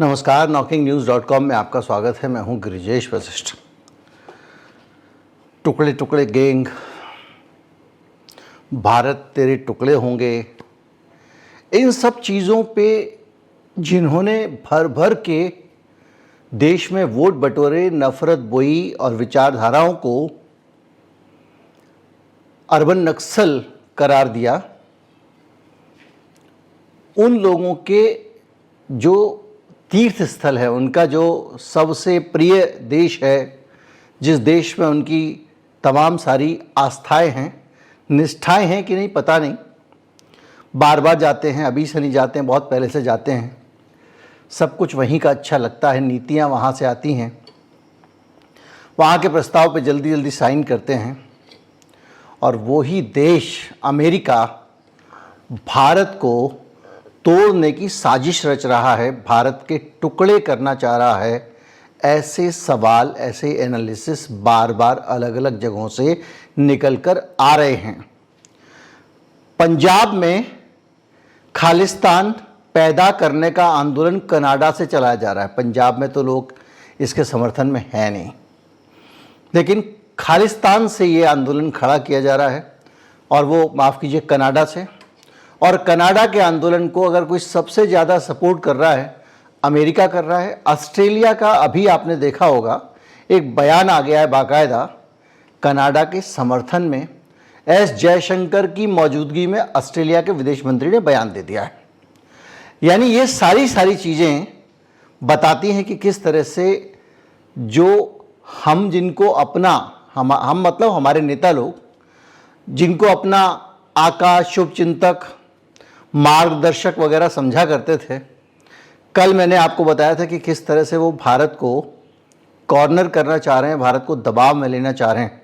नमस्कार, knocking-news.com में आपका स्वागत है। मैं हूं गिरिजेश वशिष्ठ। टुकड़े टुकड़े गैंग, भारत तेरे टुकड़े होंगे, इन सब चीज़ों पे जिन्होंने भर भर के देश में वोट बटोरे, नफरत बोई और विचारधाराओं को अर्बन नक्सल करार दिया, उन लोगों के जो तीर्थ स्थल है, उनका जो सबसे प्रिय देश है, जिस देश में उनकी तमाम सारी आस्थाएं हैं, निष्ठाएं हैं कि नहीं पता नहीं, बार बार जाते हैं, अभी से नहीं जाते हैं, बहुत पहले से जाते हैं। सब कुछ वहीं का अच्छा लगता है, नीतियां वहाँ से आती हैं, वहाँ के प्रस्ताव पे जल्दी जल्दी साइन करते हैं। और वही देश अमेरिका भारत को तोड़ने की साजिश रच रहा है, भारत के टुकड़े करना चाह रहा है। ऐसे सवाल, ऐसे एनालिसिस बार बार अलग अलग जगहों से निकल कर आ रहे हैं। पंजाब में खालिस्तान पैदा करने का आंदोलन कनाडा से चलाया जा रहा है। पंजाब में तो लोग इसके समर्थन में हैं नहीं, लेकिन खालिस्तान से ये आंदोलन खड़ा किया जा रहा है, और वो माफ़ कीजिए कनाडा से। और कनाडा के आंदोलन को अगर कोई सबसे ज़्यादा सपोर्ट कर रहा है, अमेरिका कर रहा है। ऑस्ट्रेलिया का अभी आपने देखा होगा एक बयान आ गया है बाकायदा कनाडा के समर्थन में। एस जयशंकर की मौजूदगी में ऑस्ट्रेलिया के विदेश मंत्री ने बयान दे दिया है। यानी ये सारी चीज़ें बताती हैं कि किस तरह से जो हम जिनको अपना हम मतलब हमारे नेता लोग जिनको अपना आका, शुभचिंतक, मार्गदर्शक वगैरह समझा करते थे, कल मैंने आपको बताया था कि किस तरह से वो भारत को कॉर्नर करना चाह रहे हैं, भारत को दबाव में लेना चाह रहे हैं।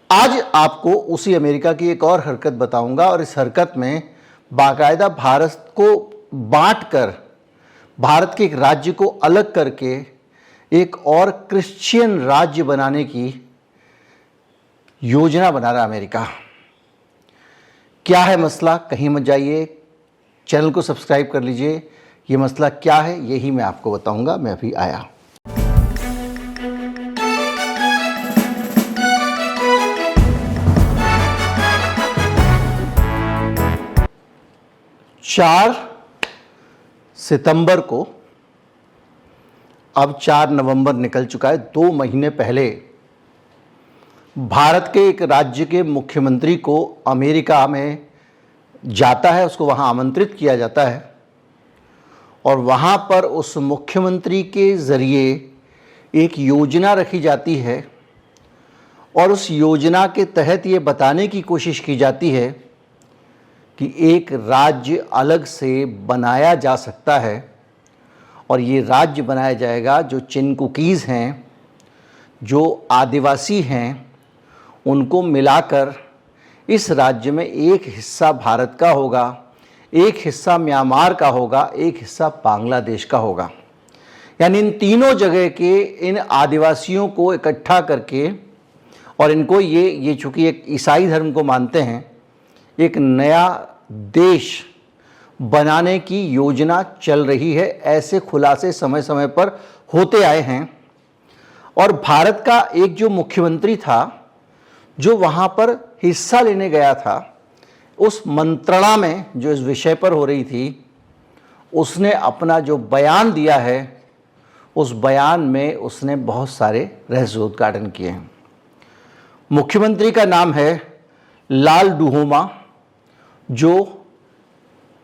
आज आपको उसी अमेरिका की एक और हरकत बताऊंगा, और इस हरकत में बाकायदा भारत को बांट कर, भारत के एक राज्य को अलग करके एक और क्रिश्चियन राज्य बनाने की योजना बना रहा अमेरिका। क्या है मसला, कहीं मत जाइए, चैनल को सब्सक्राइब कर लीजिए। ये मसला क्या है यही मैं आपको बताऊंगा। मैं अभी आया। चार सितंबर को, अब 4 नवंबर निकल चुका है, 2 महीने पहले भारत के एक राज्य के मुख्यमंत्री को अमेरिका में जाता है, उसको वहाँ आमंत्रित किया जाता है, और वहाँ पर उस मुख्यमंत्री के ज़रिए एक योजना रखी जाती है, और उस योजना के तहत ये बताने की कोशिश की जाती है कि एक राज्य अलग से बनाया जा सकता है, और ये राज्य बनाया जाएगा जो चिनकुकीज़ हैं, जो आदिवासी हैं, उनको मिलाकर इस राज्य में एक हिस्सा भारत का होगा, एक हिस्सा म्यांमार का होगा, एक हिस्सा बांग्लादेश का होगा। यानी इन तीनों जगह के इन आदिवासियों को इकट्ठा करके, और इनको ये चूँकि एक ईसाई धर्म को मानते हैं, एक नया देश बनाने की योजना चल रही है। ऐसे खुलासे समय समय पर होते आए हैं। और भारत का एक जो मुख्यमंत्री था जो वहाँ पर हिस्सा लेने गया था, उस मंत्रणा में जो इस विषय पर हो रही थी, उसने अपना जो बयान दिया है, उस बयान में उसने बहुत सारे रहस्योद्घाटन किए हैं। मुख्यमंत्री का नाम है लालडुहोमा, जो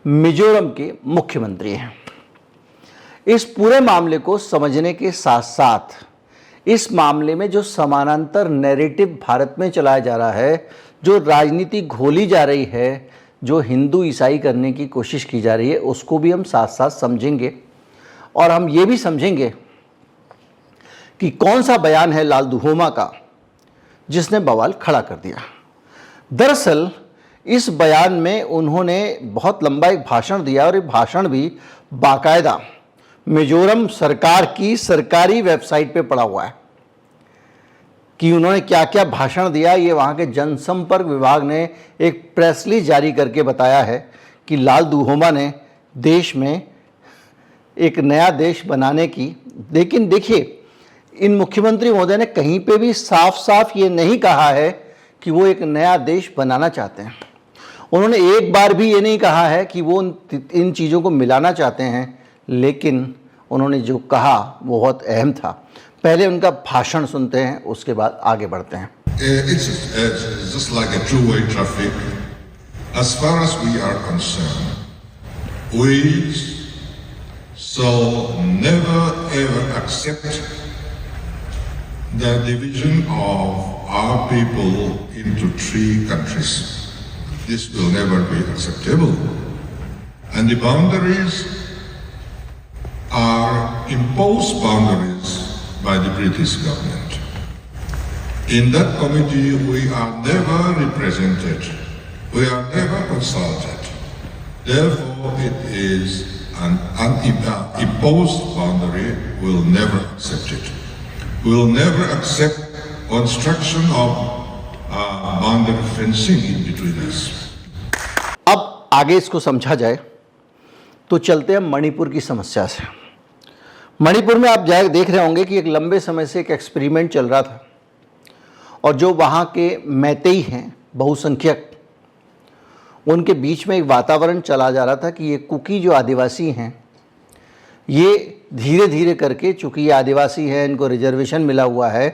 मिजोरम के मुख्यमंत्री हैं। इस पूरे मामले को समझने के साथ साथ इस मामले में जो समानांतर नैरेटिव भारत में चलाया जा रहा है, जो राजनीति घोली जा रही है, जो हिंदू ईसाई करने की कोशिश की जा रही है, उसको भी हम साथ साथ समझेंगे। और हम ये भी समझेंगे कि कौन सा बयान है लालडुहोमा का जिसने बवाल खड़ा कर दिया। दरअसल इस बयान में उन्होंने बहुत लंबा एक भाषण दिया, और ये भाषण भी बाकायदा मिजोरम सरकार की सरकारी वेबसाइट पे पड़ा हुआ है कि उन्होंने क्या क्या भाषण दिया। ये वहाँ के जनसंपर्क विभाग ने एक प्रेस रिलीज जारी करके बताया है कि लालडुहोमा ने देश में एक नया देश बनाने की। लेकिन देखिए, इन मुख्यमंत्री महोदय ने कहीं पे भी साफ साफ ये नहीं कहा है कि वो एक नया देश बनाना चाहते हैं। उन्होंने एक बार भी ये नहीं कहा है कि वो इन चीज़ों को मिलाना चाहते हैं, लेकिन उन्होंने जो कहा वो बहुत अहम था। पहले उनका भाषण सुनते हैं, उसके बाद आगे बढ़ते हैं। It's just like a two-way traffic. As far as we are concerned, we shall never ever accept the division of our people into three countries. This will never be acceptable. And the boundaries are imposed boundaries by the British government. In that committee, we are never represented. We are never consulted. Therefore, it is an imposed boundary. We'll never accept it. We'll never accept construction of boundary fencing in between us. अब आगे इसको समझा जाए तो चलते हैं मणिपुर की समस्या से। मणिपुर में आप देख रहे होंगे कि एक लंबे समय से एक एक्सपेरिमेंट चल रहा था, और जो वहाँ के मैतेई हैं बहुसंख्यक, उनके बीच में एक वातावरण चला जा रहा था कि ये कुकी जो आदिवासी हैं, ये धीरे धीरे करके, चूँकि ये आदिवासी हैं, इनको रिजर्वेशन मिला हुआ है,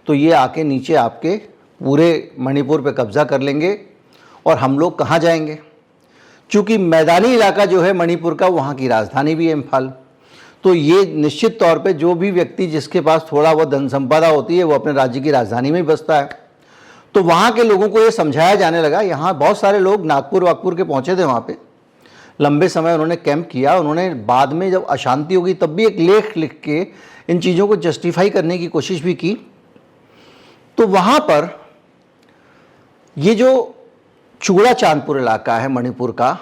तो ये आके नीचे आपके पूरे मणिपुर पे कब्ज़ा कर लेंगे और हम लोग कहाँ जाएंगे। चूँकि मैदानी इलाका जो है मणिपुर का, वहाँ की राजधानी भी है इम्फाल, तो ये निश्चित तौर पे जो भी व्यक्ति जिसके पास थोड़ा बहुत धन संपदा होती है वो अपने राज्य की राजधानी में ही बसता है। तो वहाँ के लोगों को ये समझाया जाने लगा। यहाँ बहुत सारे लोग नागपुर वागपुर के पहुँचे थे, वहाँ पे लंबे समय उन्होंने कैंप किया। उन्होंने बाद में जब अशांति होगी तब भी एक लेख लिख के इन चीज़ों को जस्टिफाई करने की कोशिश भी की। तो वहाँ पर ये जो चूड़ा चांदपुर इलाका है मणिपुर का,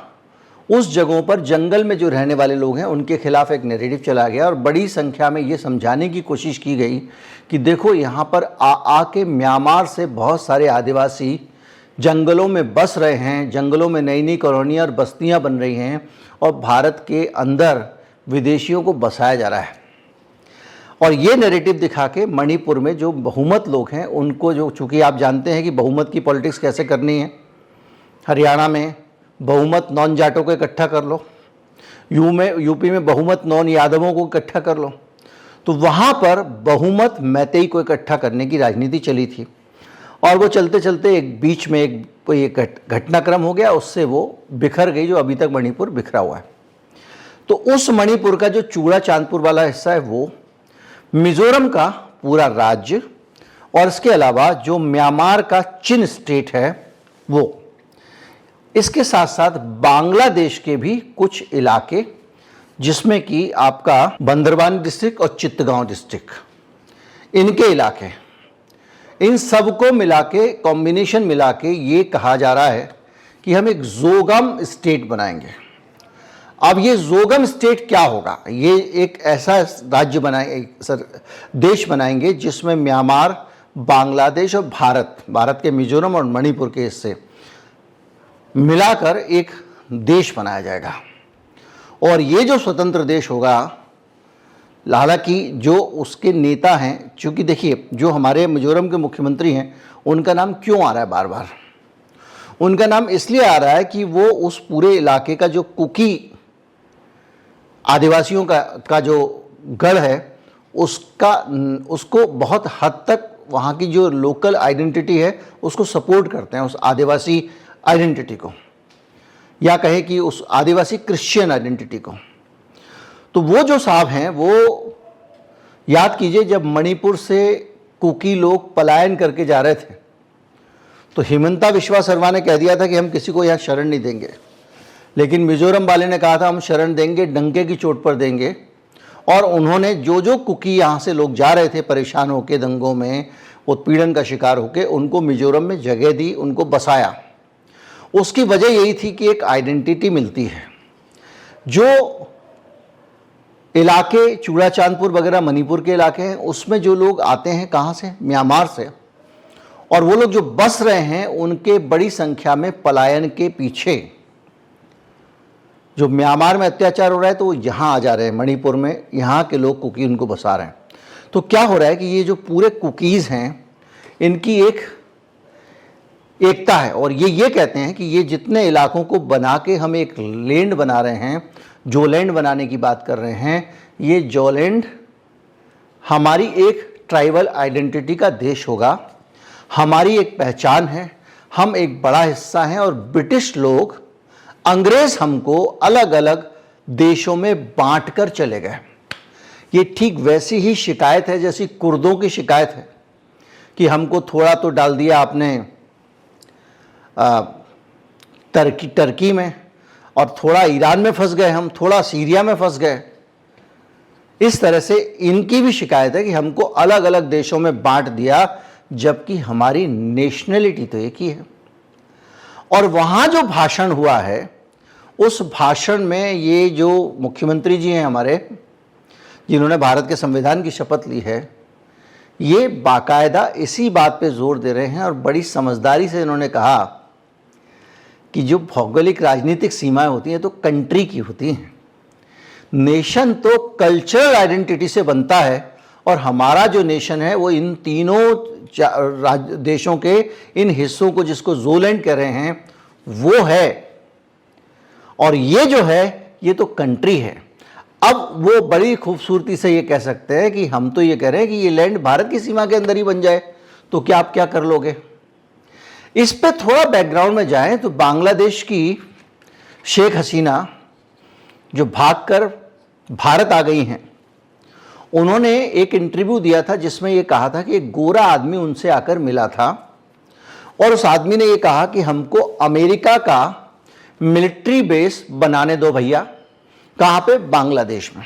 उस जगहों पर जंगल में जो रहने वाले लोग हैं उनके खिलाफ एक नैरेटिव चला गया और बड़ी संख्या में ये समझाने की कोशिश की गई कि देखो यहाँ पर आके म्यांमार से बहुत सारे आदिवासी जंगलों में बस रहे हैं, जंगलों में नई नई कॉलोनियाँ और बस्तियाँ बन रही हैं और भारत के अंदर विदेशियों को बसाया जा रहा है। और ये नैरेटिव दिखा के मणिपुर में जो बहुमत लोग हैं उनको, जो चूँकि आप जानते हैं कि बहुमत की पॉलिटिक्स कैसे करनी है, हरियाणा में बहुमत नॉन जाटों को इकट्ठा कर लो, यूपी में बहुमत नॉन यादवों को इकट्ठा कर लो, तो वहाँ पर बहुमत मैतेई को इकट्ठा करने की राजनीति चली थी। और वो चलते चलते एक बीच में एक घटनाक्रम हो गया, उससे वो बिखर गई, जो अभी तक मणिपुर बिखरा हुआ है। तो उस मणिपुर का जो चूड़ा चांदपुर वाला हिस्सा है वो मिजोरम का पूरा राज्य, और इसके अलावा जो म्यांमार का चिन स्टेट है वो, इसके साथ साथ बांग्लादेश के भी कुछ इलाके, जिसमें कि आपका बंदरबान डिस्ट्रिक्ट और चित्तगांव डिस्ट्रिक्ट, इनके इलाके, इन सबको मिला के, कॉम्बिनेशन मिला के ये कहा जा रहा है कि हम एक जोगम स्टेट बनाएंगे। अब ये जोगम स्टेट क्या होगा? ये एक ऐसा राज्य देश बनाएंगे जिसमें म्यांमार, बांग्लादेश और भारत के मिजोरम और मणिपुर के हिस्से मिलाकर एक देश बनाया जाएगा। और ये जो स्वतंत्र देश होगा, हालांकि जो उसके नेता हैं, चूँकि देखिए जो हमारे मिजोरम के मुख्यमंत्री हैं उनका नाम क्यों आ रहा है बार बार? उनका नाम इसलिए आ रहा है कि वो उस पूरे इलाके का जो कुकी आदिवासियों का जो गढ़ है उसको बहुत हद तक वहाँ की जो लोकल आइडेंटिटी है उसको सपोर्ट करते हैं, उस आदिवासी आइडेंटिटी को, या कहे कि उस आदिवासी क्रिश्चियन आइडेंटिटी को। तो वो जो साहब हैं वो, याद कीजिए जब मणिपुर से कुकी लोग पलायन करके जा रहे थे तो हिमंता बिस्वा शर्मा ने कह दिया था कि हम किसी को यहाँ शरण नहीं देंगे, लेकिन मिजोरम वाले ने कहा था हम शरण देंगे, डंके की चोट पर देंगे। और उन्होंने जो कुकी यहाँ से लोग जा रहे थे परेशान होकर, दंगों में उत्पीड़न का शिकार होकर, उनको मिजोरम में जगह दी, उनको बसाया। उसकी वजह यही थी कि एक आइडेंटिटी मिलती है। जो इलाके चूड़ा चांदपुर वगैरह मणिपुर के इलाके हैं उसमें जो लोग आते हैं कहाँ से? म्यांमार से। और वो लोग जो बस रहे हैं उनके बड़ी संख्या में पलायन के पीछे जो म्यांमार में अत्याचार हो रहा है तो वो यहाँ आ जा रहे हैं, मणिपुर में यहाँ के लोग कुकी उनको बसा रहे हैं। तो क्या हो रहा है कि ये जो पूरे कुकीज़ हैं इनकी एक एकता है, और ये कहते हैं कि ये जितने इलाकों को बना के हम एक लैंड बना रहे हैं, जोलैंड बनाने की बात कर रहे हैं, ये जोलैंड हमारी एक ट्राइबल आइडेंटिटी का देश होगा, हमारी एक पहचान है, हम एक बड़ा हिस्सा हैं। और ब्रिटिश लोग, अंग्रेज हमको अलग अलग देशों में बांट कर चले गए। ये ठीक वैसी ही शिकायत है जैसी कुर्दों की शिकायत है कि हमको थोड़ा तो डाल दिया आपने टर्की में, और थोड़ा ईरान में फंस गए हम, थोड़ा सीरिया में फंस गए। इस तरह से इनकी भी शिकायत है कि हमको अलग अलग देशों में बांट दिया, जबकि हमारी नेशनलिटी तो एक ही है। और वहाँ जो भाषण हुआ है, उस भाषण में ये जो मुख्यमंत्री जी हैं हमारे, जिन्होंने भारत के संविधान की शपथ ली है, ये बाकायदा इसी बात पे जोर दे रहे हैं और बड़ी समझदारी से इन्होंने कहा कि जो भौगोलिक राजनीतिक सीमाएं होती हैं तो कंट्री की होती हैं, नेशन तो कल्चरल आइडेंटिटी से बनता है, और हमारा जो नेशन है वो इन तीनों देशों के इन हिस्सों को, जिसको जोलैंड कह रहे हैं, वो है। और ये जो है ये तो कंट्री है। अब वो बड़ी खूबसूरती से ये कह सकते हैं कि हम तो ये कह रहे हैं कि ये लैंड भारत की सीमा के अंदर ही बन जाए, तो क्या आप क्या कर लोगे। इस पे थोड़ा बैकग्राउंड में जाएं तो बांग्लादेश की शेख हसीना जो भागकर भारत आ गई हैं, उन्होंने एक इंटरव्यू दिया था जिसमें ये कहा था कि एक गोरा आदमी उनसे आकर मिला था, और उस आदमी ने ये कहा कि हमको अमेरिका का मिलिट्री बेस बनाने दो भैया। कहाँ पे? बांग्लादेश में।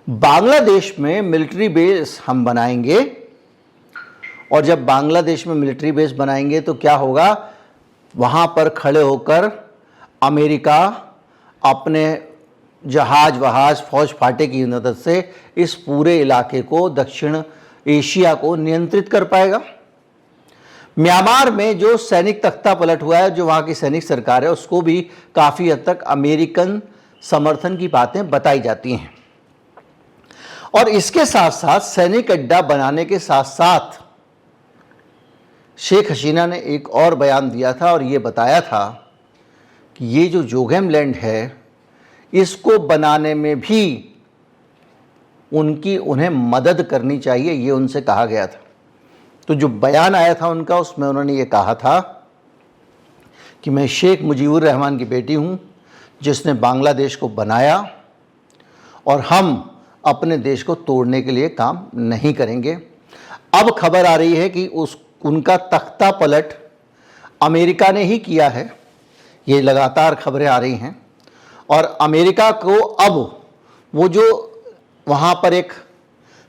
बांग्लादेश में मिलिट्री बेस हम बनाएंगे, और जब बांग्लादेश में मिलिट्री बेस बनाएंगे तो क्या होगा, वहाँ पर खड़े होकर अमेरिका अपने जहाज वहाज फौज फाटे की मदद से इस पूरे इलाके को, दक्षिण एशिया को नियंत्रित कर पाएगा। म्यांमार में जो सैनिक तख्ता पलट हुआ है, जो वहाँ की सैनिक सरकार है, उसको भी काफ़ी हद तक अमेरिकन समर्थन की बातें बताई जाती हैं। और इसके साथ साथ सैनिक अड्डा बनाने के साथ साथ शेख हसीना ने एक और बयान दिया था और ये बताया था कि ये जो जोगेम लैंड है, इसको बनाने में भी उन्हें मदद करनी चाहिए, ये उनसे कहा गया था। तो जो बयान आया था उनका, उसमें उन्होंने ये कहा था कि मैं शेख मुजीबुर रहमान की बेटी हूँ जिसने बांग्लादेश को बनाया, और हम अपने देश को तोड़ने के लिए काम नहीं करेंगे। अब खबर आ रही है कि उनका तख्ता पलट अमेरिका ने ही किया है, ये लगातार खबरें आ रही हैं। और अमेरिका को अब वो जो वहाँ पर एक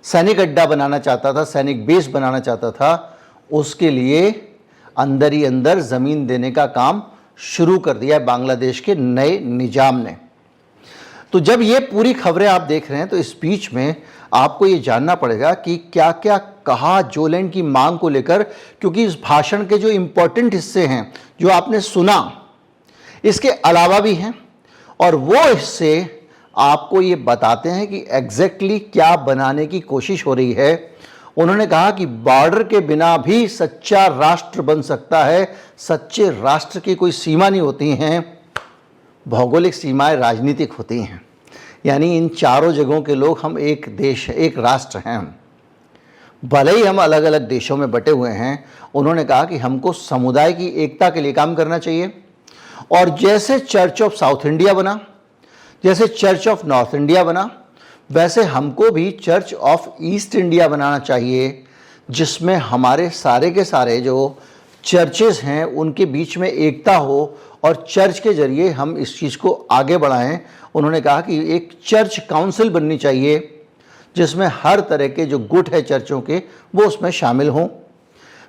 सैनिक अड्डा बनाना चाहता था, सैनिक बेस बनाना चाहता था, उसके लिए अंदर ही अंदर ज़मीन देने का काम शुरू कर दिया है बांग्लादेश के नए निजाम ने। तो जब ये पूरी खबरें आप देख रहे हैं तो इस बीच में आपको ये जानना पड़ेगा कि क्या क्या कहा जोलैंड की मांग को लेकर, क्योंकि इस भाषण के जो इम्पोर्टेंट हिस्से हैं जो आपने सुना, इसके अलावा भी हैं, और वो हिस्से आपको ये बताते हैं कि एग्जैक्टली क्या बनाने की कोशिश हो रही है। उन्होंने कहा कि बॉर्डर के बिना भी सच्चा राष्ट्र बन सकता है, सच्चे राष्ट्र की कोई सीमा नहीं होती हैं, भौगोलिक सीमाएं राजनीतिक होती हैं। यानी इन चारों जगहों के लोग हम एक देश, एक राष्ट्र हैं, भले ही हम अलग अलग देशों में बटे हुए हैं। उन्होंने कहा कि हमको समुदाय की एकता के लिए काम करना चाहिए, और जैसे चर्च ऑफ साउथ इंडिया बना, जैसे चर्च ऑफ नॉर्थ इंडिया बना, वैसे हमको भी चर्च ऑफ ईस्ट इंडिया बनाना चाहिए, जिसमें हमारे सारे के सारे जो चर्चेस हैं उनके बीच में एकता हो, और चर्च के जरिए हम इस चीज़ को आगे बढ़ाएं। उन्होंने कहा कि एक चर्च काउंसिल बननी चाहिए जिसमें हर तरह के जो गुट है चर्चों के, वो उसमें शामिल हों।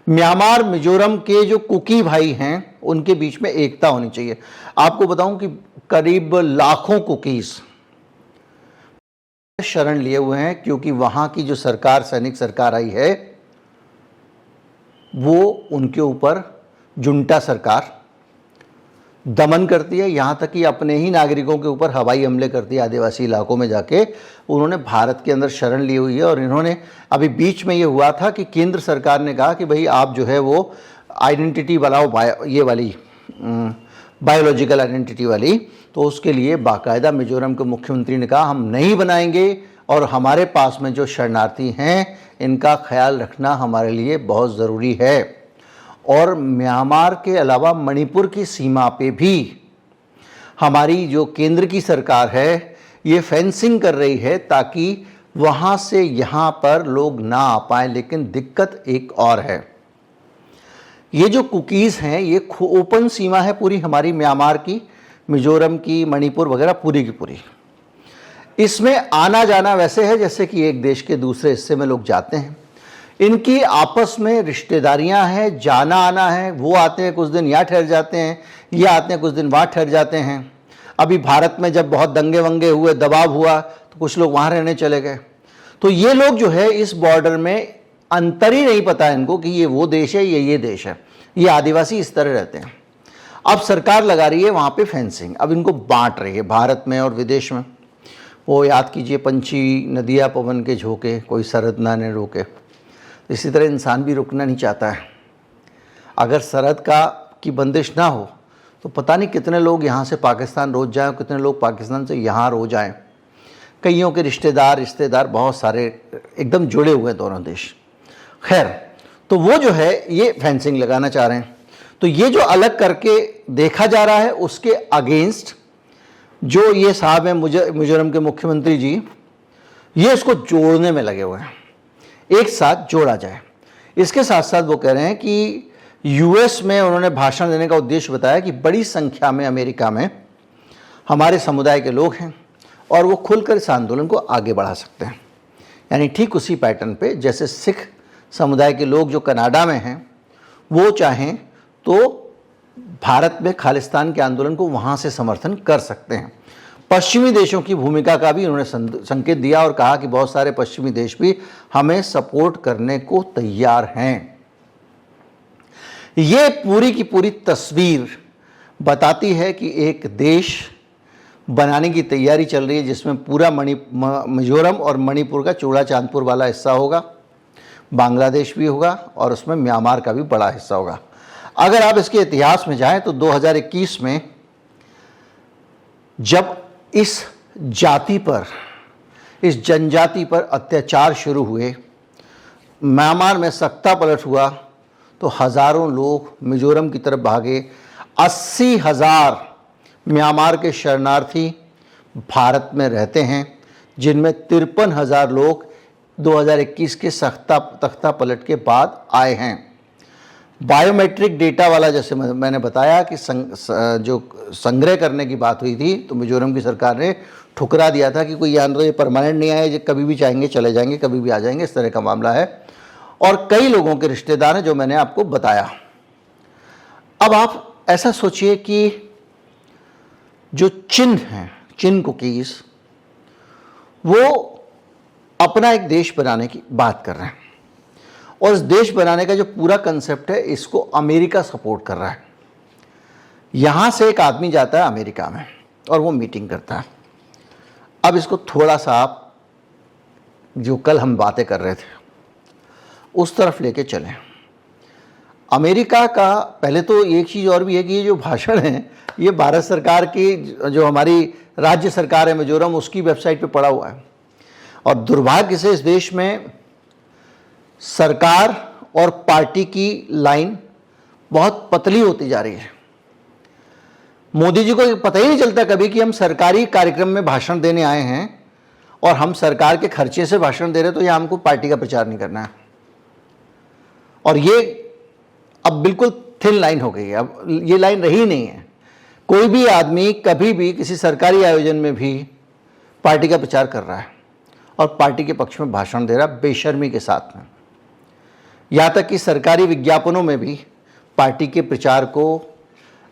म्यांमार, मिजोरम के जो कुकी भाई हैं उनके बीच में एकता होनी चाहिए। आपको बताऊं कि करीब लाखों कुकीज़ शरण लिए हुए हैं, क्योंकि वहाँ की जो सरकार, सैनिक सरकार आई है, वो उनके ऊपर जुंटा सरकार, दमन करती है, यहाँ तक कि अपने ही नागरिकों के ऊपर हवाई हमले करती है। आदिवासी इलाकों में जाके उन्होंने भारत के अंदर शरण ली हुई है। और इन्होंने अभी बीच में ये हुआ था कि केंद्र सरकार ने कहा कि भाई आप जो है वो आइडेंटिटी बनाओ, ये वाली बायोलॉजिकल आइडेंटिटी वाली, तो उसके लिए बाकायदा मिजोरम के मुख्यमंत्री ने कहा हम नहीं बनाएंगे और हमारे पास में जो शरणार्थी हैं इनका ख्याल रखना हमारे लिए बहुत ज़रूरी है। और म्यांमार के अलावा मणिपुर की सीमा पे भी हमारी जो केंद्र की सरकार है ये फेंसिंग कर रही है ताकि वहाँ से यहाँ पर लोग ना आ पाएँ। लेकिन दिक्कत एक और है, ये जो कुकीज़ हैं ये ओपन सीमा है पूरी हमारी म्यांमार की, मिजोरम की, मणिपुर वगैरह पूरी की पूरी। इसमें आना जाना वैसे है जैसे कि एक देश के दूसरे हिस्से में लोग जाते हैं। इनकी आपस में रिश्तेदारियां हैं, जाना आना है। वो आते हैं कुछ दिन यहाँ ठहर जाते हैं, ये आते हैं कुछ दिन वहाँ ठहर जाते हैं। अभी भारत में जब बहुत दंगे वंगे हुए, दबाव हुआ, तो कुछ लोग वहाँ रहने चले गए। तो ये लोग जो है इस बॉर्डर में अंतर ही नहीं पता इनको कि ये वो देश है, ये देश है। ये आदिवासी इस तरह रहते हैं। अब सरकार लगा रही है वहाँ पे फेंसिंग, अब इनको बांट रही है भारत में और विदेश में। वो याद कीजिए पंछी नदियाँ पवन के झोंके, कोई सरहद ना ने रोके। इसी तरह इंसान भी रुकना नहीं चाहता है। अगर सरहद की बंदिश ना हो तो पता नहीं कितने लोग यहाँ से पाकिस्तान रोज जाएं, कितने लोग पाकिस्तान से यहाँ रोज आएँ। कईयों के रिश्तेदार बहुत सारे एकदम जुड़े हुए हैं दोनों देश। खैर, तो वो जो है ये फेंसिंग लगाना चाह रहे हैं। तो ये जो अलग करके देखा जा रहा है उसके अगेंस्ट जो ये साहब हैं मिजोरम के मुख्यमंत्री जी, ये इसको जोड़ने में लगे हुए हैं, एक साथ जोड़ा जाए। इसके साथ साथ वो कह रहे हैं कि यूएस में उन्होंने भाषण देने का उद्देश्य बताया कि बड़ी संख्या में अमेरिका में हमारे समुदाय के लोग हैं और वो खुलकर इस आंदोलन को आगे बढ़ा सकते हैं। यानी ठीक उसी पैटर्न पे जैसे सिख समुदाय के लोग जो कनाडा में हैं वो चाहें तो भारत में खालिस्तान के आंदोलन को वहाँ से समर्थन कर सकते हैं। पश्चिमी देशों की भूमिका का भी उन्होंने संकेत दिया और कहा कि बहुत सारे पश्चिमी देश भी हमें सपोर्ट करने को तैयार हैं। ये पूरी की पूरी तस्वीर बताती है कि एक देश बनाने की तैयारी चल रही है जिसमें पूरा मिजोरम और मणिपुर का चूड़ा चांदपुर वाला हिस्सा होगा, बांग्लादेश भी होगा और उसमें म्यांमार का भी बड़ा हिस्सा होगा। अगर आप इसके इतिहास में जाएं तो 2021 में जब इस जनजाति पर अत्याचार शुरू हुए, म्यांमार में सत्ता पलट हुआ, तो हज़ारों लोग मिजोरम की तरफ भागे। 80,000 म्यांमार के शरणार्थी भारत में रहते हैं, जिनमें 53,000 लोग 2021 के तख्ता पलट के बाद आए हैं। बायोमेट्रिक डेटा वाला, जैसे मैंने बताया कि जो संग्रह करने की बात हुई थी, तो मिजोरम की सरकार ने ठुकरा दिया था कि कोई ये परमानेंट नहीं आए, जो कभी भी चाहेंगे चले जाएंगे, कभी भी आ जाएंगे, इस तरह का मामला है। और कई लोगों के रिश्तेदार हैं जो मैंने आपको बताया। अब आप ऐसा सोचिए कि जो चिन्ह हैं, चिन्ह कुकीज़, वो अपना एक देश बनाने की बात कर रहे हैं और इस देश बनाने का जो पूरा कंसेप्ट है इसको अमेरिका सपोर्ट कर रहा है। यहाँ से एक आदमी जाता है अमेरिका में और वो मीटिंग करता है। अब इसको थोड़ा सा आप जो कल हम बातें कर रहे थे उस तरफ लेके चलें। अमेरिका का पहले तो एक चीज़ और भी है कि ये जो भाषण है ये भारत सरकार की, जो हमारी राज्य सरकार है मिजोरम, उसकी वेबसाइट पे पड़ा हुआ है। और दुर्भाग्य से इस देश में सरकार और पार्टी की लाइन बहुत पतली होती जा रही है। मोदी जी को पता ही नहीं चलता कभी कि हम सरकारी कार्यक्रम में भाषण देने आए हैं और हम सरकार के खर्चे से भाषण दे रहे, तो यहाँ हमको पार्टी का प्रचार नहीं करना है। और ये अब बिल्कुल थिन लाइन हो गई है, अब ये लाइन रही नहीं है। कोई भी आदमी कभी भी किसी सरकारी आयोजन में भी पार्टी का प्रचार कर रहा है और पार्टी के पक्ष में भाषण दे रहा है बेशर्मी के साथ में। यहाँ तक कि सरकारी विज्ञापनों में भी पार्टी के प्रचार को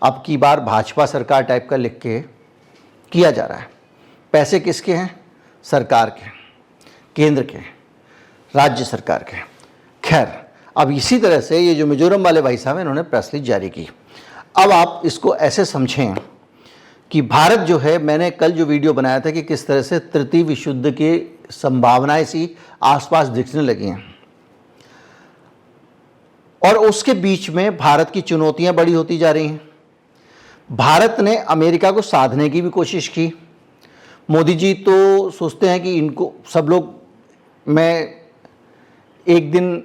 अब की बार भाजपा सरकार टाइप का लिख के किया जा रहा है। पैसे किसके हैं? सरकार के, केंद्र के, राज्य सरकार के। खैर, अब इसी तरह से ये जो मिजोरम वाले भाई साहब हैं, इन्होंने प्रेस रिलीज जारी की। अब आप इसको ऐसे समझें कि भारत जो है, मैंने कल जो वीडियो बनाया था कि किस तरह से तृतीय विश्व युद्ध की संभावनाएं सी आसपास दिखने लगी हैं, और उसके बीच में भारत की चुनौतियां बड़ी होती जा रही हैं। भारत ने अमेरिका को साधने की भी कोशिश की। मोदी जी तो सोचते हैं कि इनको सब लोग, मैं एक दिन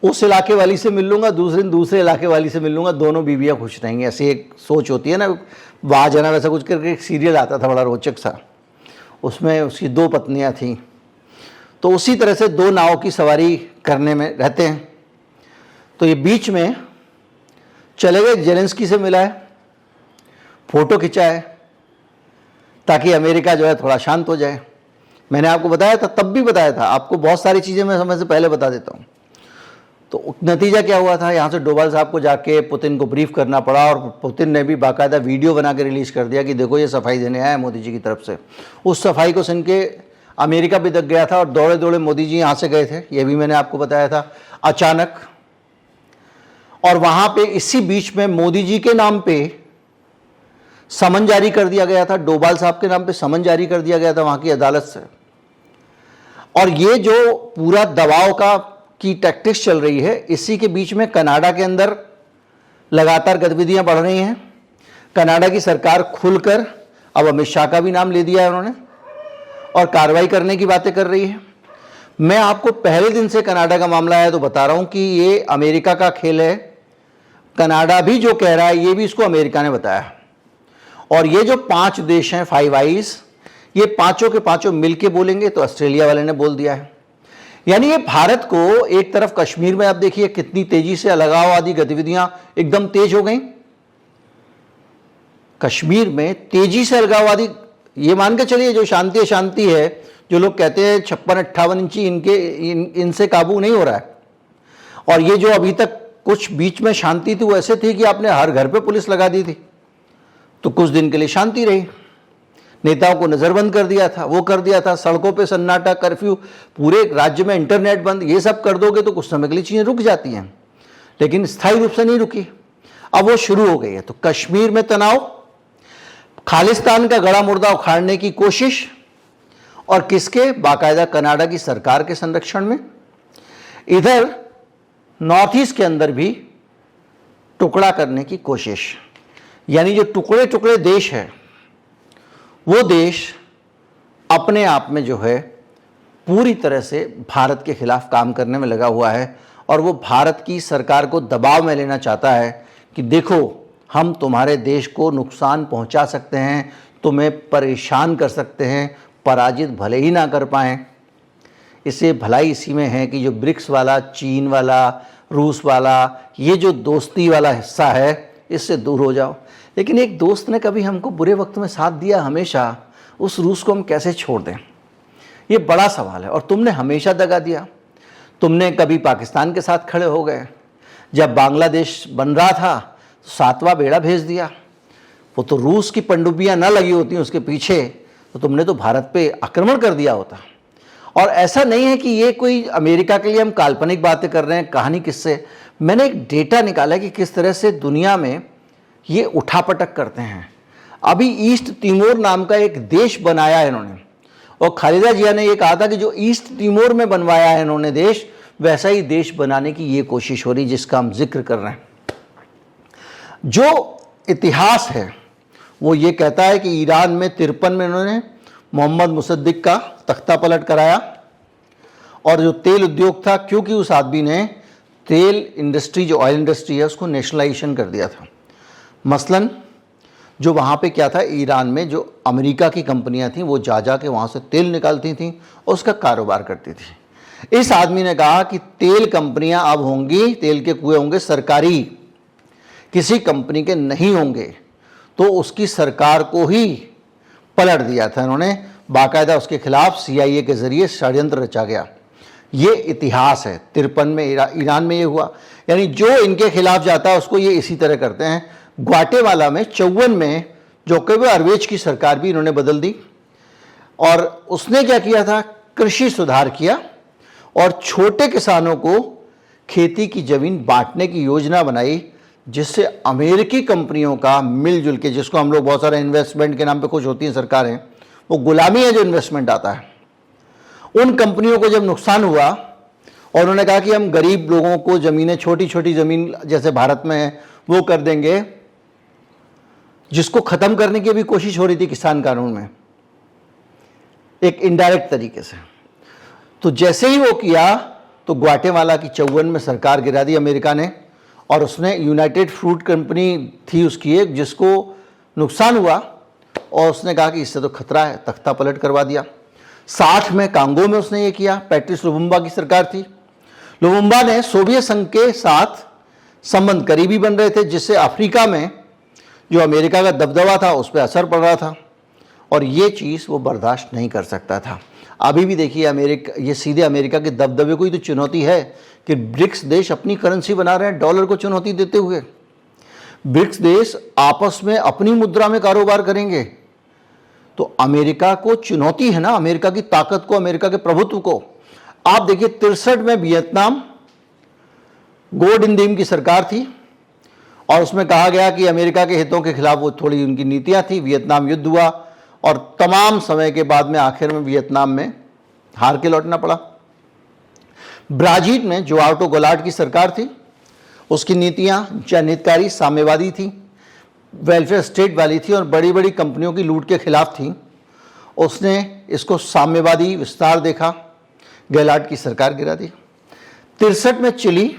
उस इलाके वाली से मिल लूँगा, दूसरे दिन दूसरे इलाके वाली से मिल लूँगा, दोनों बीवियाँ खुश रहेंगी, ऐसी एक सोच होती है ना। वाह जना वैसा कुछ करके एक सीरियल आता था बड़ा रोचक सा, उसमें उसकी 2 पत्नियाँ थीं, तो उसी तरह से 2 नावों की सवारी करने में रहते हैं। तो ये बीच में चले गए, जेलेंस्की से मिला है, फ़ोटो खिंचाए ताकि अमेरिका जो है थोड़ा शांत हो जाए। मैंने आपको बताया था, तब भी बताया था आपको, बहुत सारी चीज़ें मैं समय से पहले बता देता हूँ। तो नतीजा क्या हुआ था, यहाँ से डोभाल साहब को जाके पुतिन को ब्रीफ करना पड़ा, और पुतिन ने भी बाकायदा वीडियो बना के रिलीज़ कर दिया कि देखो ये सफाई देने आया है मोदी जी की तरफ से। उस सफाई को सुन के अमेरिका भी दक गया था, और दौड़े दौड़े मोदी जी यहाँ से गए थे, ये भी मैंने आपको बताया था, अचानक। और वहाँ पे इसी बीच में मोदी जी के नाम पे समन जारी कर दिया गया था, डोभाल साहब के नाम पे समन जारी कर दिया गया था वहाँ की अदालत से। और ये जो पूरा दबाव की टैक्टिक्स चल रही है, इसी के बीच में कनाडा के अंदर लगातार गतिविधियां बढ़ रही हैं। कनाडा की सरकार खुलकर अब अमित शाह का भी नाम ले दिया है उन्होंने, और कार्रवाई करने की बातें कर रही है। मैं आपको पहले दिन से कनाडा का मामला है तो बता रहा हूं कि ये अमेरिका का खेल है। कनाडा भी जो कह रहा है, ये भी इसको अमेरिका ने बताया। और ये जो 5 देश हैं, 5 आईज, ये पांचों के पांचों मिलके बोलेंगे, तो ऑस्ट्रेलिया वाले ने बोल दिया है। यानी ये भारत को एक तरफ, कश्मीर में आप देखिए कितनी तेजी से अलगाववादी गतिविधियां एकदम तेज हो गई। कश्मीर में तेजी से अलगाववादी, ये मान के चलिए जो शांति है, जो लोग कहते हैं 56-58 इंची इनसे काबू नहीं हो रहा है। और ये जो अभी तक कुछ बीच में शांति थी, वो ऐसे थी कि आपने हर घर पे पुलिस लगा दी थी, तो कुछ दिन के लिए शांति रही। नेताओं को नज़रबंद कर दिया था, वो कर दिया था, सड़कों पे सन्नाटा, कर्फ्यू, पूरे राज्य में इंटरनेट बंद, ये सब कर दोगे तो कुछ समय के लिए चीज़ें रुक जाती हैं, लेकिन स्थायी रूप से नहीं रुकी। अब वो शुरू हो गई है। तो कश्मीर में तनाव, खालिस्तान का गड़ा मुर्दा उखाड़ने की कोशिश, और किसके, बाकायदा कनाडा की सरकार के संरक्षण में। इधर नॉर्थ ईस्ट के अंदर भी टुकड़ा करने की कोशिश, यानी जो टुकड़े टुकड़े देश है, वो देश अपने आप में जो है पूरी तरह से भारत के खिलाफ काम करने में लगा हुआ है, और वो भारत की सरकार को दबाव में लेना चाहता है कि देखो हम तुम्हारे देश को नुकसान पहुंचा सकते हैं, तुम्हें परेशान कर सकते हैं, पराजित भले ही ना कर पाएं। इसे भलाई इसी में है कि जो ब्रिक्स वाला, चीन वाला, रूस वाला, ये जो दोस्ती वाला हिस्सा है, इससे दूर हो जाओ। लेकिन एक दोस्त ने कभी हमको बुरे वक्त में साथ दिया हमेशा, उस रूस को हम कैसे छोड़ दें, ये बड़ा सवाल है। और तुमने हमेशा दगा दिया। तुमने कभी पाकिस्तान के साथ खड़े हो गए, जब बांग्लादेश बन रहा था तो 7वां बेड़ा भेज दिया। वो तो रूस की पनडुब्बियां ना लगी होती उसके पीछे, तो तुमने तो भारत पे आक्रमण कर दिया होता। और ऐसा नहीं है कि ये कोई अमेरिका के लिए हम काल्पनिक बातें कर रहे हैं, कहानी किससे। मैंने एक डेटा निकाला कि किस तरह से दुनिया में ये उठापटक करते हैं। अभी ईस्ट तिमोर नाम का एक देश बनाया है इन्होंने, और खालिदा जिया ने ये कहा था कि जो ईस्ट तिमोर में बनवाया है इन्होंने देश, वैसा ही देश बनाने की ये कोशिश हो रही जिसका हम जिक्र कर रहे हैं। जो इतिहास है वो ये कहता है कि ईरान में 53 में इन्होंने मोहम्मद मुसद्दिक का तख्ता पलट कराया, और जो तेल उद्योग था, क्योंकि उस आदमी ने तेल इंडस्ट्री, जो ऑयल इंडस्ट्री है, उसको नेशनलाइजेशन कर दिया था। मसलन जो वहाँ पे क्या था, ईरान में जो अमेरिका की कंपनियाँ थीं, वो जा के वहाँ से तेल निकालती थीं और उसका कारोबार करती थी। इस आदमी ने कहा कि तेल कंपनियाँ अब होंगी, तेल के कुएँ होंगे सरकारी, किसी कंपनी के नहीं होंगे। तो उसकी सरकार को ही पलट दिया था इन्होंने, बाकायदा उसके खिलाफ CIA के ज़रिए षड्यंत्र रचा गया। ये इतिहास है। 53 में ईरान में ये हुआ। यानी जो इनके खिलाफ जाता है उसको ये इसी तरह करते हैं। ग्वाटेमाला में 54 में जोकोविच अरवेज की सरकार भी इन्होंने बदल दी, और उसने क्या किया था, कृषि सुधार किया और छोटे किसानों को खेती की ज़मीन बांटने की योजना बनाई, जिससे अमेरिकी कंपनियों का मिलजुल के, जिसको हम लोग बहुत सारे इन्वेस्टमेंट के नाम पे खुश होती हैं सरकारें, वो गुलामी है जो इन्वेस्टमेंट आता है, उन कंपनियों को जब नुकसान हुआ और उन्होंने कहा कि हम गरीब लोगों को ज़मीनें, छोटी छोटी ज़मीन जैसे भारत में है वो कर देंगे, जिसको ख़त्म करने की भी कोशिश हो रही थी किसान कानून में एक इनडायरेक्ट तरीके से। तो जैसे ही वो किया तो ग्वाटेमाला की 54 में सरकार गिरा दी अमेरिका ने, और उसने यूनाइटेड फ्रूट कंपनी थी उसकी एक, जिसको नुकसान हुआ, और उसने कहा कि इससे तो खतरा है, तख्ता पलट करवा दिया। 60 में कांगो में उसने ये किया, पैट्रिस लुमुम्बा की सरकार थी। लुमुम्बा ने सोवियत संघ के साथ संबंध करीबी बन रहे थे, जिससे अफ्रीका में जो अमेरिका का दबदबा था उस पर असर पड़ रहा था, और ये चीज़ वो बर्दाश्त नहीं कर सकता था। अभी भी देखिए अमेरिका, ये सीधे अमेरिका के दबदबे को ही तो चुनौती है कि ब्रिक्स देश अपनी करेंसी बना रहे हैं, डॉलर को चुनौती देते हुए। ब्रिक्स देश आपस में अपनी मुद्रा में कारोबार करेंगे, तो अमेरिका को चुनौती है ना, अमेरिका की ताकत को, अमेरिका के प्रभुत्व को। आप देखिए 63 में वियतनाम गो जिन दीम की सरकार थी, और उसमें कहा गया कि अमेरिका के हितों के खिलाफ वो थोड़ी उनकी नीतियां थी। वियतनाम युद्ध हुआ और तमाम समय के बाद में आखिर में वियतनाम में हार के लौटना पड़ा। ब्राजील में जो जोआर्टो गोलार्ड की सरकार थी, उसकी नीतियां जनहितकारी साम्यवादी थी, वेलफेयर स्टेट वाली थी, और बड़ी बड़ी कंपनियों की लूट के खिलाफ थी। उसने इसको साम्यवादी विस्तार देखा, गेलार्ड की सरकार गिरा दी। 63 में चिली,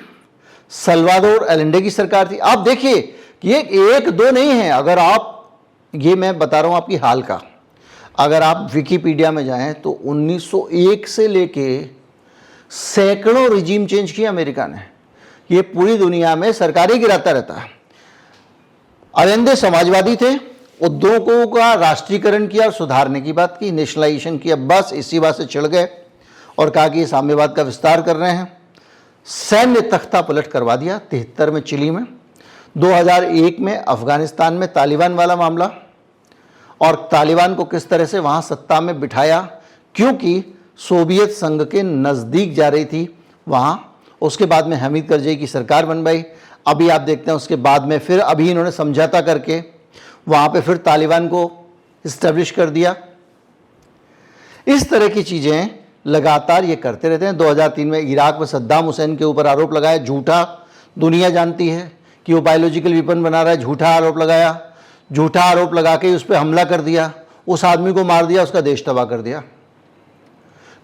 सल्वाडोर एलेंडे की सरकार थी। आप देखिए कि ये एक दो नहीं है, अगर आप, ये मैं बता रहा हूं आपकी हाल का, अगर आप विकिपीडिया में जाएं तो 1901 से लेके सैकड़ों रिजीम चेंज किया अमेरिका ने। ये पूरी दुनिया में सरकारें गिराता रहता है। अलेंदे समाजवादी थे, उद्योगों का राष्ट्रीयकरण किया और सुधारने की बात की, नेशनलाइजेशन किया, बस इसी बात से चिढ़ गए और कहा कि ये साम्यवाद का विस्तार कर रहे हैं। सैन्य तख्ता पलट करवा दिया 73 में चिली में। 2001 में अफगानिस्तान में तालिबान वाला मामला, और तालिबान को किस तरह से वहाँ सत्ता में बिठाया, क्योंकि सोवियत संघ के नज़दीक जा रही थी वहाँ। उसके बाद में हमीद करज़ई की सरकार बन गई। अभी आप देखते हैं उसके बाद में फिर अभी इन्होंने समझौता करके वहाँ पे फिर तालिबान को इस्टेब्लिश कर दिया। इस तरह की चीज़ें लगातार ये करते रहते हैं। 2003 में इराक में सद्दाम हुसैन के ऊपर आरोप लगाया, झूठा, दुनिया जानती है कि वो बायोलॉजिकल वेपन बना रहा है, झूठा आरोप लगाया, झूठा आरोप लगा के उस पर हमला कर दिया, उस आदमी को मार दिया, उसका देश तबाह कर दिया।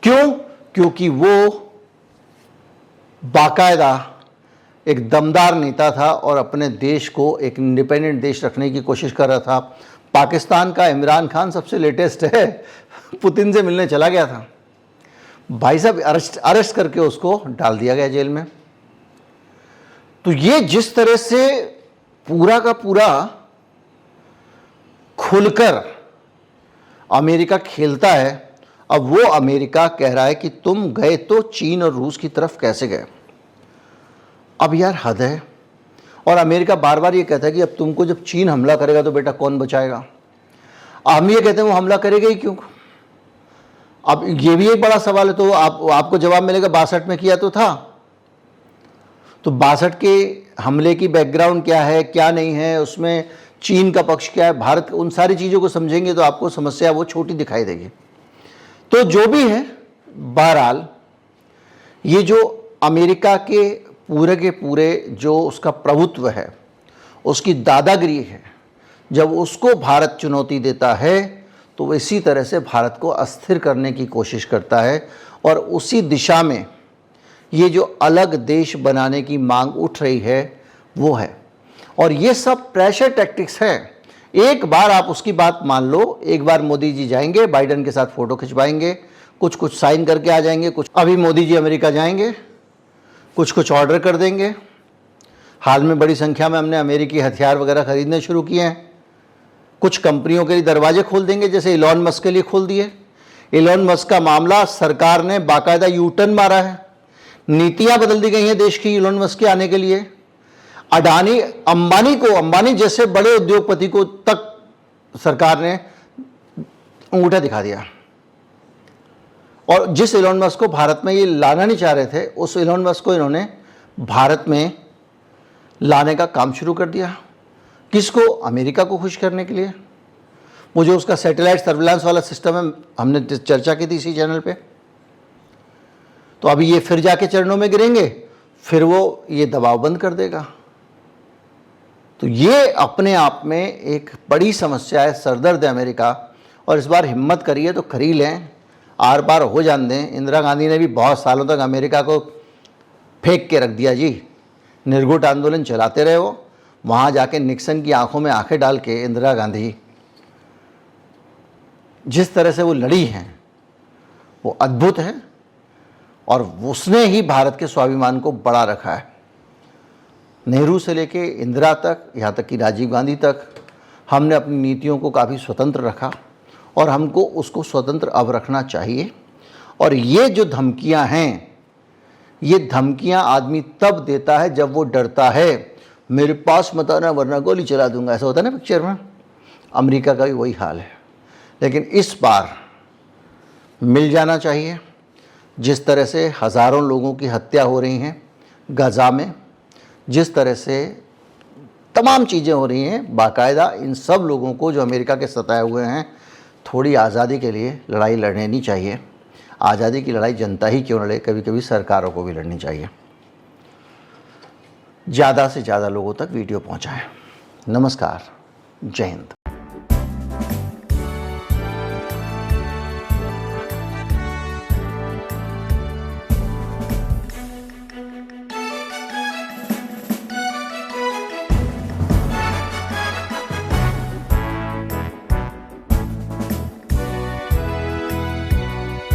क्यों? क्योंकि वो बाकायदा एक दमदार नेता था और अपने देश को एक इंडिपेंडेंट देश रखने की कोशिश कर रहा था। पाकिस्तान का इमरान खान सबसे लेटेस्ट है, पुतिन से मिलने चला गया था, भाई साहब अरेस्ट करके उसको डाल दिया गया जेल में। तो ये जिस तरह से पूरा का पूरा खुलकर अमेरिका खेलता है, अब वो अमेरिका कह रहा है कि तुम गए तो चीन और रूस की तरफ कैसे गए। अब यार हद है। और अमेरिका बार बार ये कहता है कि अब तुमको जब चीन हमला करेगा तो बेटा कौन बचाएगा। हम ये कहते हैं वो हमला करेगा ही क्यों। अब ये भी एक बड़ा सवाल है। तो आपको जवाब मिलेगा 62 में किया तो था। तो 62 के हमले की बैकग्राउंड क्या है, क्या नहीं है, उसमें चीन का पक्ष क्या है, भारत, उन सारी चीज़ों को समझेंगे तो आपको समस्या वो छोटी दिखाई देगी। तो जो भी है, बहरहाल ये जो अमेरिका के पूरे जो उसका प्रभुत्व है, उसकी दादागिरी है, जब उसको भारत चुनौती देता है तो वो इसी तरह से भारत को अस्थिर करने की कोशिश करता है। और उसी दिशा में ये जो अलग देश बनाने की मांग उठ रही है वो है। और ये सब प्रेशर टैक्टिक्स हैं। एक बार आप उसकी बात मान लो, एक बार मोदी जी जाएंगे, बाइडेन के साथ फ़ोटो खिंचवाएंगे, कुछ साइन करके आ जाएंगे, कुछ अभी मोदी जी अमेरिका जाएंगे, कुछ ऑर्डर कर देंगे। हाल में बड़ी संख्या में हमने अमेरिकी हथियार वगैरह खरीदने शुरू किए हैं। कुछ कंपनियों के लिए दरवाजे खोल देंगे, जैसे इलॉन मस्क के लिए खोल दिए। इलॉन मस्क का मामला सरकार ने बाकायदा यूटर्न मारा है, नीतियां बदल दी गई हैं देश की इलॉन मस्क के आने के लिए। अडानी, अंबानी जैसे बड़े उद्योगपति को तक सरकार ने अंगूठा दिखा दिया। और जिस इलॉन मस्क को भारत में ये लाना नहीं चाह रहे थे, उस इलॉन मस्क को इन्होंने भारत में लाने का काम शुरू कर दिया। किसको? अमेरिका को खुश करने के लिए। मुझे उसका सैटेलाइट सर्विलांस वाला सिस्टम है, हमने चर्चा की थी इसी चैनल पे। तो अभी ये फिर जाके चरणों में गिरेंगे, फिर वो ये दबाव बंद कर देगा। तो ये अपने आप में एक बड़ी समस्या है, सरदर्द है अमेरिका। और इस बार हिम्मत करिए तो खरी लें, आर पार हो जान दें। इंदिरा गांधी ने भी बहुत सालों तक अमेरिका को फेंक के रख दिया जी, निर्घुट आंदोलन चलाते रहे वो। वहाँ जाके निक्सन की आंखों में आंखें डाल के इंदिरा गांधी जिस तरह से वो लड़ी हैं वो अद्भुत है, और उसने ही भारत के स्वाभिमान को बढ़ा रखा है। नेहरू से लेके इंदिरा तक, यहाँ तक कि राजीव गांधी तक, हमने अपनी नीतियों को काफ़ी स्वतंत्र रखा और हमको उसको स्वतंत्र अब रखना चाहिए। और ये जो धमकियां हैं, ये धमकियां आदमी तब देता है जब वो डरता है, मेरे पास मत आना वरना गोली चला दूंगा, ऐसा होता है ना पिक्चर में। अमेरिका का भी वही हाल है। लेकिन इस बार मिल जाना चाहिए। जिस तरह से हज़ारों लोगों की हत्या हो रही हैं गाज़ा में, जिस तरह से तमाम चीज़ें हो रही हैं, बाकायदा इन सब लोगों को जो अमेरिका के सताए हुए हैं, थोड़ी आज़ादी के लिए लड़ाई लड़नी चाहिए। आज़ादी की लड़ाई जनता ही क्यों लड़े, कभी कभी सरकारों को भी लड़नी चाहिए। ज़्यादा से ज़्यादा लोगों तक वीडियो पहुंचाएं। नमस्कार, जय हिंद।